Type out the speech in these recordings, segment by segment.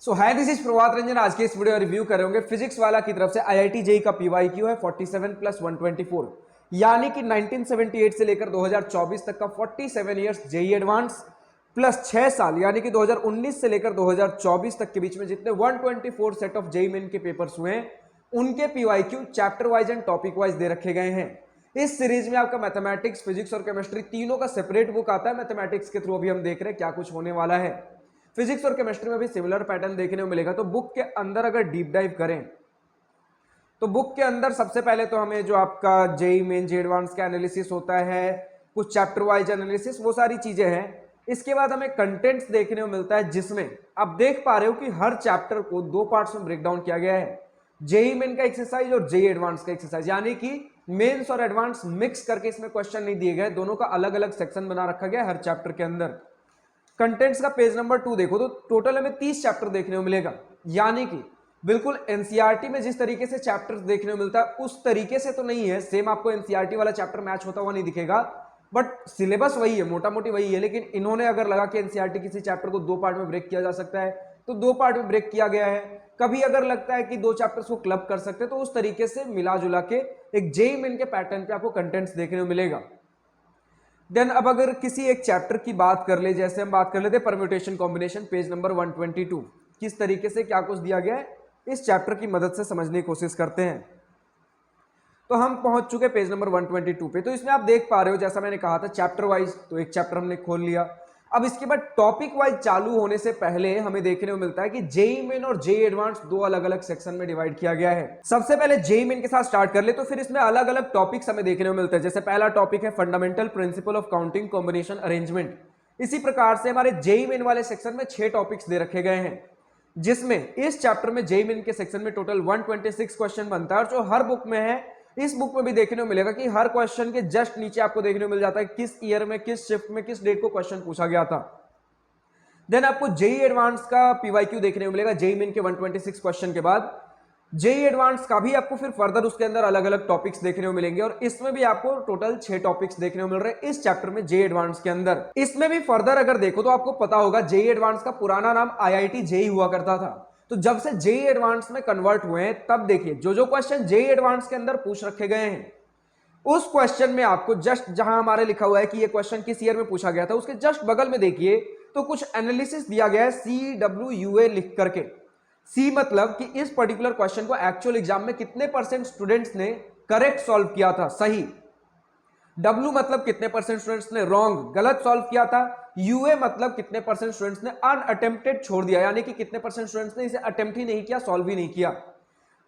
So hi, this is Prabhat Ranjan. आज के इस वीडियो रिव्यू कर रहे होंगे फिजिक्स वाला की तरफ से आईआईटी जेई का पीवाईक्यू है 47 प्लस 124, यानी कि 1978 से लेकर 2024 तक का 47 इयर्स जेई एडवांस प्लस 6 साल यानी कि 2019 से लेकर 2024 तक के बीच में जितने 124 सेट ऑफ जेई मेन के पेपर्स हुए हैं उनके PYQ chapter wise and topic wise दे रखे गए हैं। इस सीरीज में आपका मैथमेटिक्स, फिजिक्स और केमिस्ट्री तीनों का सेपरेट बुक आता है। मैथमेटिक्स के थ्रू अभी हम देख रहे हैं क्या कुछ होने वाला है। फिजिक्स और केमिस्ट्री में भी सिमिलर पैटर्न देखने को मिलेगा। तो बुक के अंदर अगर डीप डाइव करें तो बुक के अंदर सबसे पहले तो हमें जो आपका जेई मेन जे एडवांस का एनालिसिस होता है, कुछ चैप्टर वाइज एनालिसिस, वो सारी चीजें हैं। इसके बाद हमें कंटेंट्स देखने को मिलता है जिसमें आप देख पा रहे हो कि हर चैप्टर को दो पार्ट्स में ब्रेक डाउन किया गया है। जेई मेन का एक्सरसाइज और जेई एडवांस का एक्सरसाइज, यानी कि मेंस और एडवांस मिक्स करके इसमें क्वेश्चन नहीं दिए गए, दोनों का अलग अलग सेक्शन बना रखा गया हर चैप्टर के अंदर। कंटेंट्स का पेज नंबर 2 देखो तो टोटल हमें 30 चैप्टर देखने को मिलेगा, यानी कि बिल्कुल एनसीईआरटी में जिस तरीके से चैप्टर्स देखने को मिलता है उस तरीके से तो नहीं है। सेम आपको एनसीईआरटी वाला चैप्टर मैच होता हुआ नहीं दिखेगा, बट सिलेबस वही है, मोटा मोटी वही है। लेकिन इन्होंने अगर लगा कि एनसीईआरटी किसी चैप्टर को दो पार्ट में ब्रेक किया जा सकता है तो दो पार्ट में ब्रेक किया गया है। कभी अगर लगता है कि दो चैप्टर्स को क्लब कर सकते हैं तो उस तरीके से मिला जुला के एक जेई मेन के पैटर्न पे आपको कंटेंट्स देखने को मिलेगा। देन अब अगर किसी एक चैप्टर की बात कर ले, जैसे हम बात कर लेते हैं परम्यूटेशन कॉम्बिनेशन, पेज नंबर 122, किस तरीके से क्या कुछ दिया गया है इस चैप्टर की मदद से समझने की कोशिश करते हैं। तो हम पहुंच चुके पेज नंबर 122 पे। तो इसमें आप देख पा रहे हो, जैसा मैंने कहा था चैप्टर वाइज, तो एक चैप्टर हमने खोल लिया। अब इसके बाद टॉपिक वाइज चालू होने से पहले हमें देखने को मिलता है कि जेई मेन और जेई एडवांस दो अलग अलग सेक्शन में डिवाइड किया गया है। सबसे पहले जेई मेन के साथ स्टार्ट कर ले तो फिर इसमें अलग अलग टॉपिक्स हमें देखने को मिलते हैं। जैसे पहला टॉपिक है fundamental principle of counting combination arrangement. इसी प्रकार से हमारे जेई मेन वाले सेक्शन में 6 टॉपिक्स दे रखे गए हैं, जिसमें इस चैप्टर में जेई मेन के सेक्शन में टोटल 126 क्वेश्चन बनता है। और जो हर बुक में है, इस बुक में भी देखने को मिलेगा कि हर क्वेश्चन के जस्ट नीचे आपको देखने को मिल जाता है किस ईयर में, किस शिफ्ट में, किस डेट को क्वेश्चन पूछा गया था। देन आपको जेई एडवांस का पीवाईक्यू देखने को मिलेगा जेई मेन के 126 क्वेश्चन के बाद। जेई एडवांस का भी आपको फिर फर्दर उसके अंदर अलग अलग टॉपिक्स देखने को मिलेंगे, और इसमें भी आपको टोटल 6 टॉपिक्स देखने को मिल रहे हैं इस चैप्टर में जेई एडवांस के अंदर। इसमें भी फर्दर अगर देखो तो आपको पता होगा जेई एडवांस का पुराना नाम आईआईटी जेई हुआ करता था। तो जब से जेई एडवांस में कन्वर्ट हुए हैं तब देखिए जो जो क्वेश्चन जेई एडवांस के अंदर पूछ रखे गए हैं उस क्वेश्चन में आपको जस्ट जहां हमारे लिखा हुआ है कि ये क्वेश्चन किस ईयर में पूछा गया था, उसके जस्ट बगल में देखिए तो कुछ एनालिसिस दिया गया है CWUA लिख करके। सी मतलब कि इस पर्टिकुलर क्वेश्चन को एक्चुअल एग्जाम में कितने परसेंट स्टूडेंट्स ने करेक्ट सॉल्व किया था, सही। W मतलब कितने परसेंट स्टूडेंट्स ने रॉन्ग, गलत सॉल्व किया था। UA मतलब कितने परसेंट स्टूडेंट्स ने अनअटेम्प्टेड छोड़ दिया, यानी कि कितने परसेंट स्टूडेंट्स ने इसे अटेम्प्ट ही नहीं किया, सॉल्व ही नहीं किया।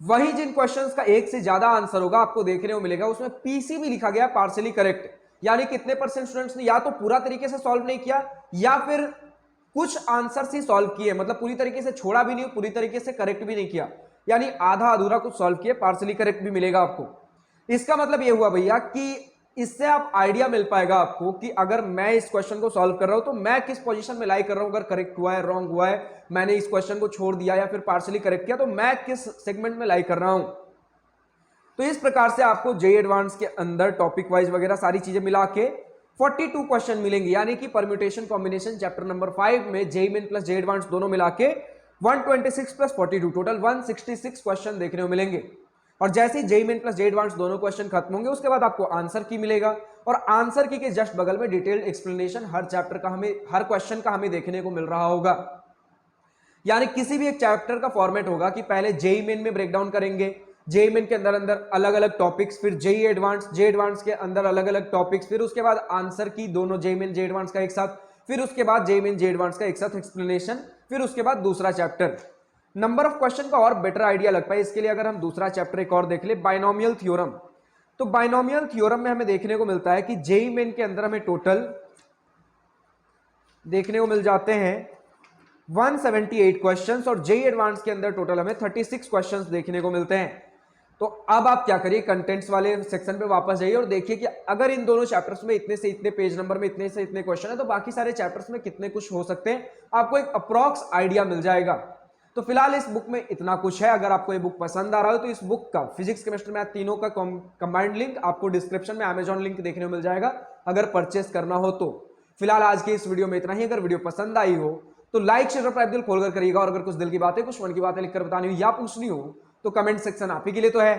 वही जिन क्वेश्चंस का एक से ज्यादा आंसर होगा आपको देखने को मिलेगा उसमें PC भी लिखा गया, पार्शियली करेक्ट, यानी कितने परसेंट स्टूडेंट्स ने या तो पूरा तरीके से सॉल्व नहीं किया या फिर कुछ आंसर्स ही सॉल्व किए, मतलब पूरी तरीके से छोड़ा भी नहीं, पूरी तरीके से करेक्ट भी नहीं किया, यानी आधा अधूरा कुछ सॉल्व किए, पार्शियली करेक्ट भी मिलेगा आपको। इसका मतलब यह हुआ भैया कि इससे आप आइडिया मिल पाएगा आपको कि अगर मैं इस क्वेश्चन को सॉल्व कर रहा हूं तो मैं किस पोजीशन में लाई कर रहा हूं, अगर करेक्ट हुआ है, रॉन्ग हुआ है, मैंने इस क्वेश्चन को छोड़ दिया या फिर पार्शियली करेक्ट किया, तो मैं किस सेगमेंट में लाई कर रहा हूं। तो इस प्रकार से आपको जेई एडवांस के अंदर टॉपिक वाइज वगैरह सारी चीजें मिला के 42 क्वेश्चन मिलेंगे, यानी कि परम्यूटेशन कॉम्बिनेशन चैप्टर नंबर 5 में JEE main plus JEE advance दोनों मिला के 126 प्लस 42 टोटल 166 क्वेश्चन देखने को मिलेंगे। और जैसे ही JEE main plus JEE advance दोनों क्वेश्चन खत्म होंगे उसके बाद आपको आंसर की मिलेगा, और आंसर की के जस्ट बगल में डिटेल्ड एक्सप्लेनेशन हर चैप्टर का हमें, हर क्वेश्चन का हमें देखने को मिल रहा होगा। यानी किसी भी एक चैप्टर का फॉर्मेट होगा कि पहले जेई मेन में ब्रेकडाउन करेंगे, जेई मेन के अंदर अंदर अलग अलग टॉपिक्स, फिर जेई एडवांस के अंदर अलग अलग टॉपिक्स, फिर उसके बाद आंसर की दोनों जेई मेन जेई एडवांस का एक साथ, फिर उसके बाद जेई मेन जेई एडवांस का एक साथ एक्सप्लेनेशन, फिर उसके बाद दूसरा चैप्टर। नंबर ऑफ क्वेश्चन का और बेटर आइडिया लग पाए इसके लिए अगर हम दूसरा चैप्टर एक और देख ले, बाइनोमियल थ्योरम। तो बाइनोमियल थ्योरम में हमें देखने को मिलता है कि जेई मेन के अंदर हमें टोटल देखने को मिल जाते हैं 178 क्वेश्चंस, और जेई एडवांस के अंदर टोटल हमें 36 क्वेश्चंस देखने को मिलते हैं। तो अब आप क्या करिए, कंटेंट्स वाले सेक्शन पे वापस जाइए और देखिए कि अगर इन दोनों चैप्टर्स में इतने से इतने पेज नंबर में इतने से इतने क्वेश्चन है तो बाकी सारे चैप्टर्स में कितने कुछ हो सकते हैं, आपको एक अप्रॉक्स आइडिया मिल जाएगा। तो फिलहाल इस बुक में इतना कुछ है। अगर आपको ये बुक पसंद आ रहा हो तो इस बुक का फिजिक्स केमिस्ट्री मैथ तीनों का कंबाइंड लिंक आपको डिस्क्रिप्शन में अमेजॉन लिंक देखने को मिल जाएगा अगर परचेस करना हो तो। फिलहाल आज के इस वीडियो में इतना ही। अगर वीडियो पसंद आई हो तो लाइक शेयर और प्राइप दिल खोलकर करिएगा, और अगर कुछ दिल की बातें, कुछ मन की बातें लिखकर बतानी हो या पूछनी हो तो कमेंट सेक्शन आप ही के लिए तो है।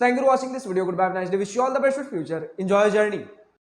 Thank you for watching this video, good bye, nice day, wish you all the best for future, enjoy journey.